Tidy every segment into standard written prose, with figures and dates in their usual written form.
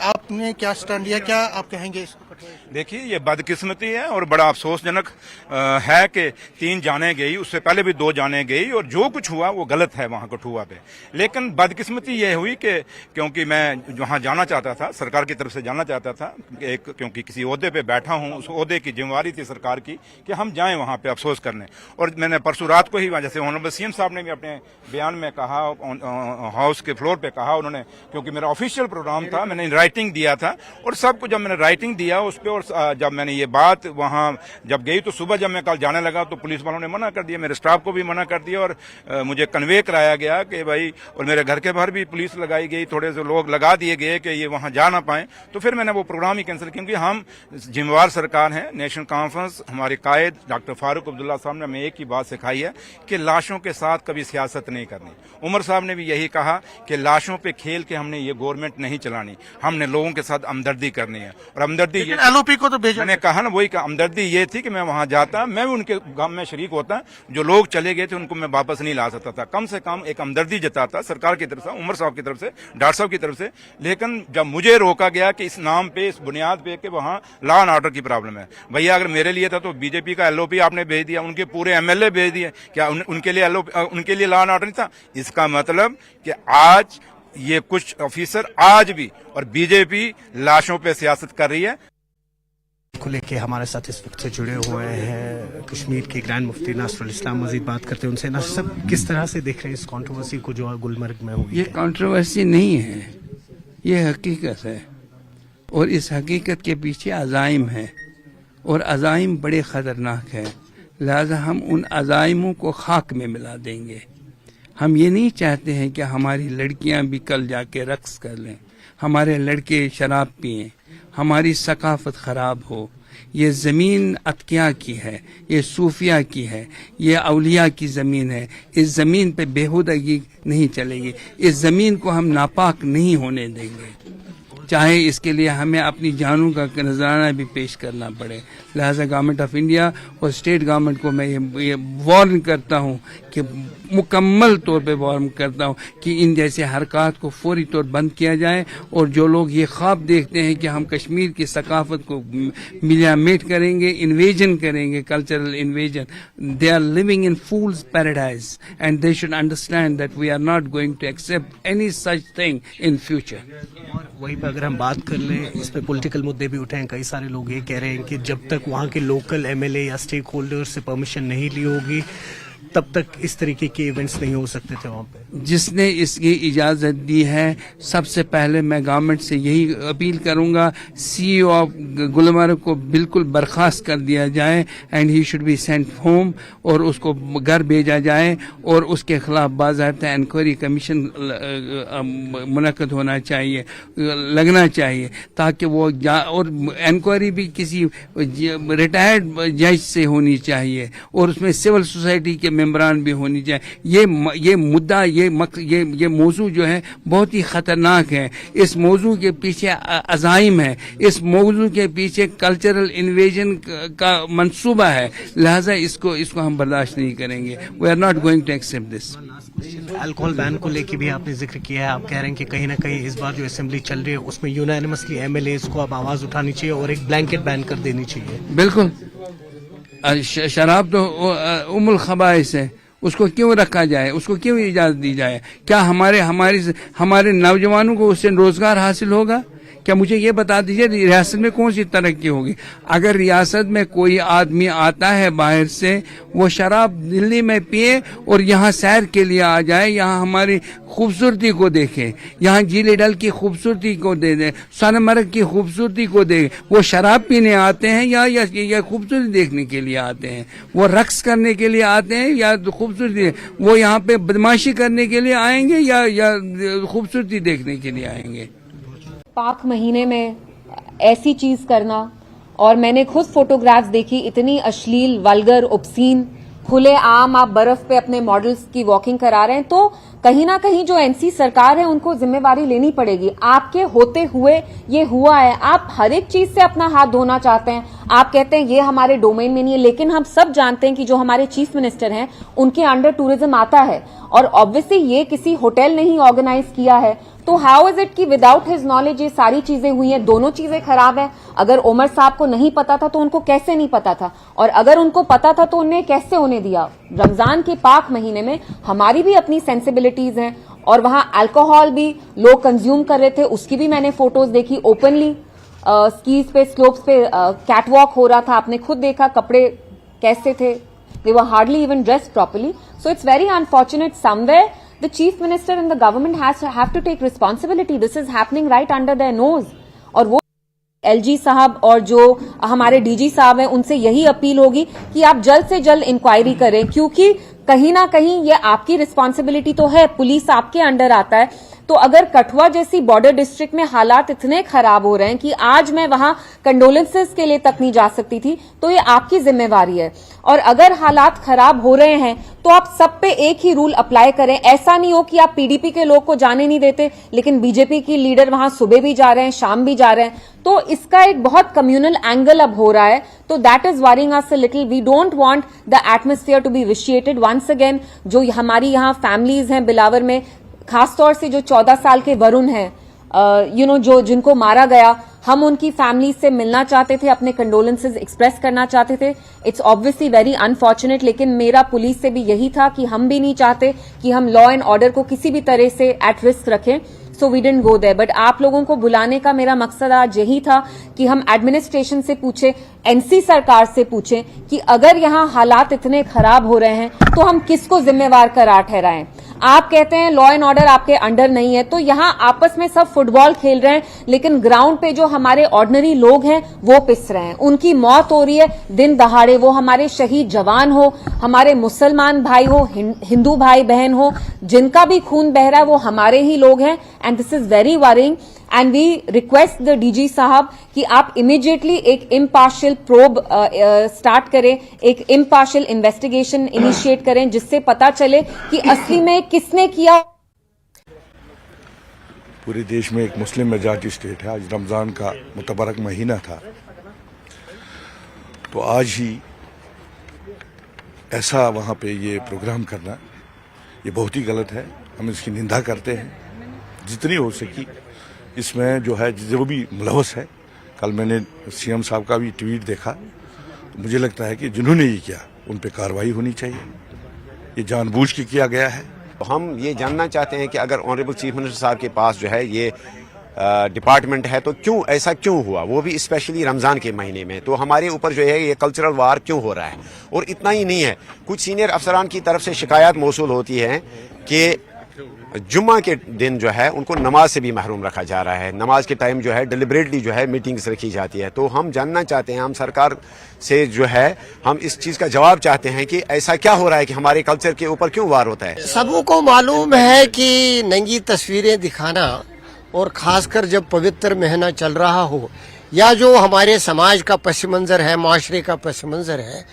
आपने क्या स्टैंड लिया, क्या आप कहेंगे इसको? देखिए, ये बदकिस्मती है और बड़ा अफसोसजनक है कि 3 जाने गई, उससे पहले भी 2 जाने गई और जो कुछ हुआ वो गलत है वहाँ कठुआ पे। लेकिन बदकिस्मती ये हुई कि क्योंकि मैं वहाँ जाना चाहता था, सरकार की तरफ से जाना चाहता था, क्योंकि किसी ओहदे पे बैठा हूँ, उस ओहदे की जिम्मेवारी थी सरकार की कि हम जाएं वहाँ पे अफसोस करने। और मैंने परसों रात को ही, जैसे ऑनरेबल सीएम साहब ने भी अपने बयान में कहा, हाउस के फ्लोर पे कहा उन्होंने, क्योंकि मेरा ऑफिशियल प्रोग्राम था, मैंने राइटिंग दिया था और सबको जब मैंने राइटिंग दिया उस पर, और जब मैंने ये बात वहाँ जब गई तो सुबह जब मैं कल जाने लगा तो पुलिस वालों ने मना कर दिया, मेरे स्टाफ को भी मना कर दिया और मुझे कन्वे कराया गया कि भाई, और मेरे घर के बाहर भी पुलिस लगाई गई, थोड़े से लोग लगा दिए गए कि ये वहाँ जा ना पाए। तो फिर मैंने वो प्रोग्राम ही कैंसिल, क्योंकि हम जिम्मेवार सरकार हैं। नेशनल कॉन्फ्रेंस, हमारे कायद डॉक्टर फारूक अब्दुल्ला साहब ने हमें एक ही बात सिखाई है कि लाशों के साथ कभी सियासत नहीं करनी। उमर साहब ने भी यही कहा कि लाशों पे खेल के हमने ये गवर्नमेंट नहीं चलानी, हमने लोगों के साथ हमदर्दी करनी है। और हमदर्दी एलओपी को तो भेजा, मैंने कहा ना, वही हमदर्दी ये थी कि मैं वहां जाता, मैं भी उनके गम में शरीक होता, जो लोग चले गए थे उनको मैं वापस नहीं ला सकता था, कम से कम एक हमदर्दी जताता सरकार की तरफ से, उमर साहब की तरफ से, डॉक्टर साहब की तरफ से। लेकिन जब मुझे रोका गया कि इस नाम पे, इस बुनियाद पे कि वहां लॉ एंड ऑर्डर की प्रॉब्लम है, भैया अगर मेरे लिए था तो बीजेपी का एलओपी आपने भेज दिया, उनके पूरे एमएलए भेज दिए, क्या उनके लिए उनके लिए लॉ एंड ऑर्डर नहीं था? इसका मतलब कि आज ये कुछ ऑफिसर आज भी और बीजेपी लाशों पे सियासत कर रही है। को लेके हमारे साथ इस वक्त से जुड़े हुए हैं कश्मीर के ग्रैंड मुफ्ती नासरुल इस्लाम। मजीद बात करते हैं उनसे। नासर साहब, किस तरह से देख रहे हैं इस कंट्रोवर्सी को जो गुलमर्ग में हुई? ये कंट्रोवर्सी नहीं है, ये हकीकत है और इस हकीकत के पीछे अज़ाइम है और अज़ाइम बड़े ख़तरनाक है। लिहाजा हम उन अज़ाइमों को खाक में मिला देंगे। हम ये नहीं चाहते हैं कि हमारी लड़कियां भी कल जाके रक्स कर लें, हमारे लड़के शराब पिएं, हमारी सकाफत ख़राब हो। ये ज़मीन अतकिया की है, ये सूफिया की है, ये औलिया की ज़मीन है। इस ज़मीन पे बेहुदगी नहीं चलेगी, इस ज़मीन को हम नापाक नहीं होने देंगे, चाहे इसके लिए हमें अपनी जानों का नजराना भी पेश करना पड़े। लिहाजा गवर्नमेंट ऑफ इंडिया और स्टेट गवर्नमेंट को मैं ये वार्न करता हूँ कि मुकम्मल तौर पे वार्न करता हूँ कि इन जैसे हरकत को फौरी तौर बंद किया जाए। और जो लोग ये ख्वाब देखते हैं कि हम कश्मीर की सकाफत को मिलामेट करेंगे, इन्वेजन करेंगे, cultural invasion, they are living in fool's paradise and they should understand that we are not going to accept any such thing in future. वहीं पर अगर हम बात कर लें, इस पे पॉलिटिकल मुद्दे भी उठे हैं। कई सारे लोग ये कह रहे हैं कि जब तक वहाँ के लोकल एमएलए या स्टेक होल्डर्स से परमिशन नहीं ली होगी तब तक इस तरीके के इवेंट्स नहीं हो सकते थे वहाँ पे। जिसने इसकी इजाज़त दी है, सबसे पहले मैं गवर्नमेंट से यही अपील करूंगा, सीईओ ऑफ गुलमर्ग को बिल्कुल बर्खास्त कर दिया जाए and he should be sent home, और उसको घर भेजा जाए और उसके खिलाफ बाज़ाब्ता इंक्वायरी कमीशन मुनक्कद होना चाहिए, लगना चाहिए, ताकि वो और इंक्वायरी भी किसी रिटायर्ड जज से होनी चाहिए और उसमें सिविल सोसाइटी के मेंबरान भी होनी चाहिए। ये मुद्दा, ये मौजू जो है बहुत ही खतरनाक है। इस मौजू के पीछे अज़ाइम है, इस मौजू के पीछे कल्चरल इन्वेजन का मंसूबा है। लिहाजा इसको हम बर्दाश्त नहीं करेंगे। We are not going to accept this. Alcohol ban को लेके भी आपने जिक्र किया है। आप कह रहे हैं कि कहीं ना कहीं इस बार जो असेंबली चल रही है उसमें यूनानिमसली एमएलएस को अब आवाज उठानी चाहिए और एक ब्लैंकेट बैन कर देनी चाहिए। बिल्कुल, शराब तो उमुल खबाइस है, उसको क्यों रखा जाए, उसको क्यों इजाजत दी जाए? क्या हमारे नौजवानों को उससे रोजगार हासिल होगा? क्या मुझे ये बता दीजिए, रियासत में कौन सी तरक्की होगी? अगर रियासत में कोई आदमी आता है बाहर से, वो शराब दिल्ली में पिए और यहाँ सैर के लिए आ जाए, यहाँ हमारी खूबसूरती को देखे, यहाँ झील डल की खूबसूरती को दे, सोनमर्ग की खूबसूरती को दे, वो शराब पीने आते हैं या खूबसूरती देखने के लिए आते हैं? वो रक्स करने के लिए आते हैं या खूबसूरती? वो यहाँ पे बदमाशी करने के लिए आएंगे या खूबसूरती देखने के लिए आएंगे? पाक महीने में ऐसी चीज करना, और मैंने खुद फोटोग्राफ्स देखी, इतनी अश्लील, वल्गर, ऑब्सीन, खुले आम आप बर्फ पे अपने मॉडल्स की वॉकिंग करा रहे हैं, तो कहीं ना कहीं जो एनसी सरकार है उनको जिम्मेवारी लेनी पड़ेगी। आपके होते हुए ये हुआ है। आप हर एक चीज से अपना हाथ धोना चाहते हैं, आप कहते हैं ये हमारे डोमेन में नहीं है, लेकिन हम सब जानते हैं कि जो हमारे चीफ मिनिस्टर हैं उनके अंडर टूरिज्म आता है और ऑब्वियसली ये किसी होटल ने ही ऑर्गेनाइज किया है। तो हाउ इज इट कि विदाउट हिज नॉलेज ये सारी चीजें हुई हैं? दोनों चीजें खराब है। अगर उमर साहब को नहीं पता था तो उनको कैसे नहीं पता था, और अगर उनको पता था तो उन्हें कैसे होने दिया? रमजान के पाक महीने में हमारी भी अपनी सेंसिबिलिटीज हैं, और वहां अल्कोहल भी लोग कंज्यूम कर रहे थे, उसकी भी मैंने फोटोज देखी ओपनली। स्कीज पे, स्लोप्स पे कैटवॉक हो रहा था, आपने खुद देखा कपड़े कैसे थे, they were hardly even dressed properly. So it's very unfortunate. Somewhere the chief minister and the government have to take responsibility. This is happening right under their nose. और वो एलजी साहब और जो हमारे डीजी साहब हैं उनसे यही अपील होगी कि आप जल्द से जल्द इंक्वायरी करें, क्योंकि कहीं ना कहीं ये आपकी रिस्पॉन्सिबिलिटी तो है, पुलिस आपके अंडर आता है। तो अगर कठुआ जैसी बॉर्डर डिस्ट्रिक्ट में हालात इतने खराब हो रहे हैं कि आज मैं वहां कंडोलेंसेस के लिए तक नहीं जा सकती थी, तो ये आपकी जिम्मेवारी है। और अगर हालात खराब हो रहे हैं तो आप सब पे एक ही रूल अप्लाई करें। ऐसा नहीं हो कि आप पीडीपी के लोग को जाने नहीं देते, लेकिन बीजेपी की लीडर वहां सुबह भी जा रहे हैं, शाम भी जा रहे हैं। तो इसका एक बहुत कम्युनल एंगल अब हो रहा है, तो that is worrying us a little. We don't want the atmosphere to be vitiated once again. जो हमारी यहाँ फैमिलीज हैं बिलावर में, खासतौर से जो 14 साल के वरुण हैं, जो जिनको मारा गया, हम उनकी फैमिली से मिलना चाहते थे, अपने कंडोलेंसेज एक्सप्रेस करना चाहते थे। इट्स ऑब्वियसली वेरी अनफॉर्चुनेट, लेकिन मेरा पुलिस से भी यही था कि हम भी नहीं चाहते कि हम लॉ एंड ऑर्डर को किसी भी तरह से एट रिस्क रखें। So we didn't go there. But आप लोगों को बुलाने का मेरा मकसद आज यही था कि हम एडमिनिस्ट्रेशन से पूछे, एनसी सरकार से पूछें कि अगर यहाँ हालात इतने खराब हो रहे हैं तो हम किसको जिम्मेवार करार ठहराएं। आप कहते हैं लॉ एंड ऑर्डर आपके अंडर नहीं है, तो यहाँ आपस में सब फुटबॉल खेल रहे हैं, लेकिन ग्राउंड पे जो हमारे ऑर्डिनरी लोग हैं वो पिस रहे हैं, उनकी मौत हो रही है दिन दहाड़े। वो हमारे शहीद जवान हो, हमारे मुसलमान भाई हो, हिंदू भाई बहन हो, जिनका भी खून बह रहा है वो हमारे ही लोग हैं। And this is very worrying. And we request the DG साहब कि आप इमीडिएटली एक इम्पार्शियल प्रोब स्टार्ट करें, एक इम्पार्शियल इन्वेस्टिगेशन इनिशिएट करें, जिससे पता चले कि असली में किसने किया। पूरे देश में एक मुस्लिम मेजॉरिटी स्टेट है। आज रमज़ान का मुतबरक महीना था, तो आज ही ऐसा वहाँ पे ये प्रोग्राम करना ये बहुत ही गलत है। हम इसकी निंदा करते हैं जितनी हो सकी। इसमें जो है जो भी मुलवस है, कल मैंने सीएम साहब का भी ट्वीट देखा, तो मुझे लगता है कि जिन्होंने ये किया उन पे कार्रवाई होनी चाहिए। ये जानबूझ के किया गया है। हम ये जानना चाहते हैं कि अगर ऑनरेबल चीफ मिनिस्टर साहब के पास जो है ये डिपार्टमेंट है, तो क्यों ऐसा क्यों हुआ, वो भी स्पेशली रमज़ान के महीने में। तो हमारे ऊपर जो है ये कल्चरल वार क्यों हो रहा है। और इतना ही नहीं है, कुछ सीनियर अफसरान की तरफ से शिकायत मौसूल होती है कि जुम्मा के दिन जो है उनको नमाज से भी महरूम रखा जा रहा है। नमाज के टाइम जो है डिलिबरेटली जो है मीटिंग्स रखी जाती है। तो हम जानना चाहते हैं, हम सरकार से जो है हम इस चीज़ का जवाब चाहते हैं कि ऐसा क्या हो रहा है कि हमारे कल्चर के ऊपर क्यों वार होता है। सबों को मालूम है कि नंगी तस्वीरें दिखाना, और खासकर जब पवित्र महीना चल रहा हो, या जो हमारे समाज का पस मंज़र है, माशरे का पस मंज़र है,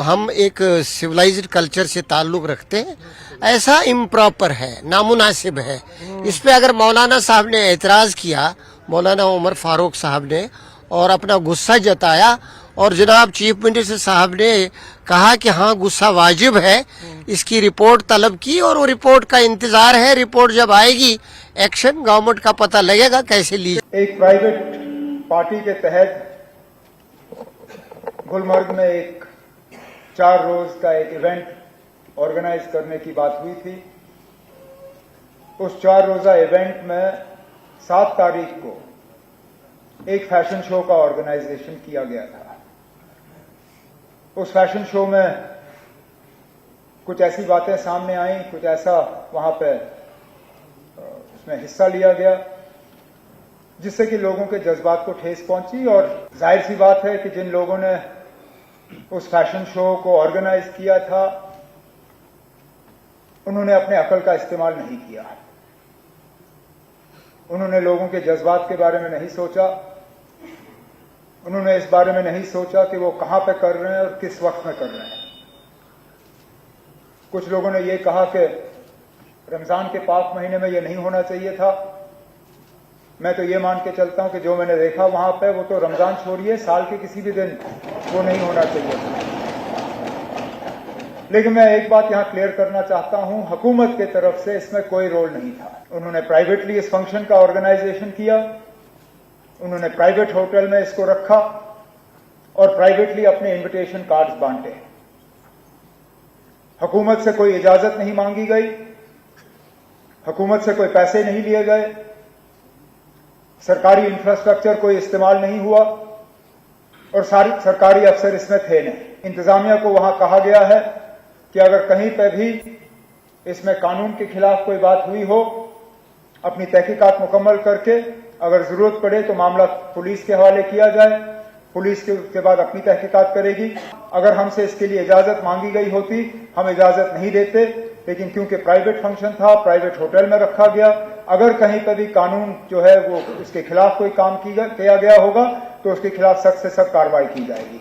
हम एक सिविलाइज्ड कल्चर से ताल्लुक़ रखते हैं, ऐसा इम्प्रॉपर है, नामुनासिब है। इस पे अगर मौलाना साहब ने एतराज़ किया, मौलाना उमर फारूक साहब ने, और अपना गुस्सा जताया, और जनाब चीफ मिनिस्टर साहब ने कहा कि हाँ गुस्सा वाजिब है, इसकी रिपोर्ट तलब की, और वो रिपोर्ट का इंतजार है। रिपोर्ट जब आएगी एक्शन गवर्नमेंट का पता लगेगा कैसे ली। एक प्राइवेट पार्टी के तहत गुलमर्ग में एक 4 रोज का एक इवेंट ऑर्गेनाइज करने की बात हुई थी। उस 4 रोजा इवेंट में 7 तारीख को एक फैशन शो का ऑर्गेनाइजेशन किया गया था। उस फैशन शो में कुछ ऐसी बातें सामने आई, कुछ ऐसा वहां पे उसमें हिस्सा लिया गया जिससे कि लोगों के जज्बात को ठेस पहुंची। और जाहिर सी बात है कि जिन लोगों ने उस फैशन शो को ऑर्गेनाइज किया था उन्होंने अपने अकल का इस्तेमाल नहीं किया। उन्होंने लोगों के जज्बात के बारे में नहीं सोचा। उन्होंने इस बारे में नहीं सोचा कि वो कहां पे कर रहे हैं और किस वक्त में कर रहे हैं। कुछ लोगों ने ये कहा कि रमजान के पाक महीने में ये नहीं होना चाहिए था। मैं तो ये मान के चलता हूं कि जो मैंने देखा वहां पे, वो तो रमजान छोड़िए साल के किसी भी दिन वो नहीं होना चाहिए था। लेकिन मैं एक बात यहां क्लियर करना चाहता हूं, हुकूमत के तरफ से इसमें कोई रोल नहीं था। उन्होंने प्राइवेटली इस फंक्शन का ऑर्गेनाइजेशन किया, उन्होंने प्राइवेट होटल में इसको रखा और प्राइवेटली अपने इनविटेशन कार्ड्स बांटे। हुकूमत से कोई इजाजत नहीं मांगी गई, हुकूमत से कोई पैसे नहीं लिए गए, सरकारी इंफ्रास्ट्रक्चर कोई इस्तेमाल नहीं हुआ और सारे सरकारी अफसर इसमें थे नहीं। इंतजामिया को वहां कहा गया है कि अगर कहीं पर भी इसमें कानून के खिलाफ कोई बात हुई हो, अपनी तहकीकात मुकम्मल करके अगर जरूरत पड़े तो मामला पुलिस के हवाले किया जाए, पुलिस के बाद अपनी तहकीकात करेगी। अगर हमसे इसके लिए इजाजत मांगी गई होती, हम इजाजत नहीं देते, लेकिन क्योंकि प्राइवेट फंक्शन था, प्राइवेट होटल में रखा गया, अगर कहीं पर भी कानून जो है वो इसके खिलाफ कोई काम किया गया होगा तो उसके खिलाफ सख्त से सख्त कार्रवाई की जाएगी।